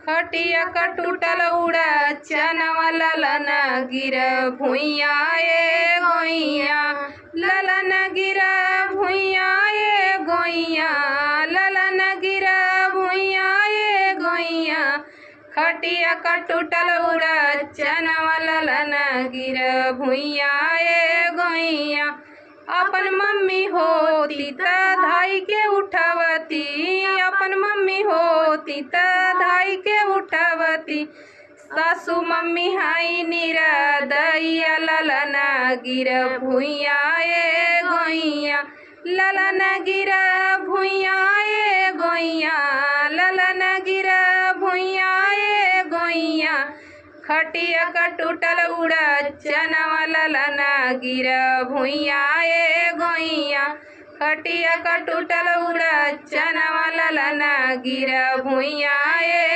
खटिया का टूटल उड़ा चनवा ललन गिर भुइया ए गोइया ललन गिर भुइया ए गोइया ललन गिर भुइया ए गोइया खटिया का टूटल उड़ा चनवा ललन गिर भुइया ए गोइया अपन मम्मी होती त धाई के उठावती अपन मम्मी होती त धाई के उठावती सासू मम्मी हाई निरा दैया ललना गिर भुइया ए गोइया ललना गिर भुइया ए गोइया ललना गिर भुइया ए गोइया खटिया का टूटल उड़ा चनवा ललना गिर भुइया ए गोइया खटिया का टूटल उड़ा चनवा ललना गिर भुइया ए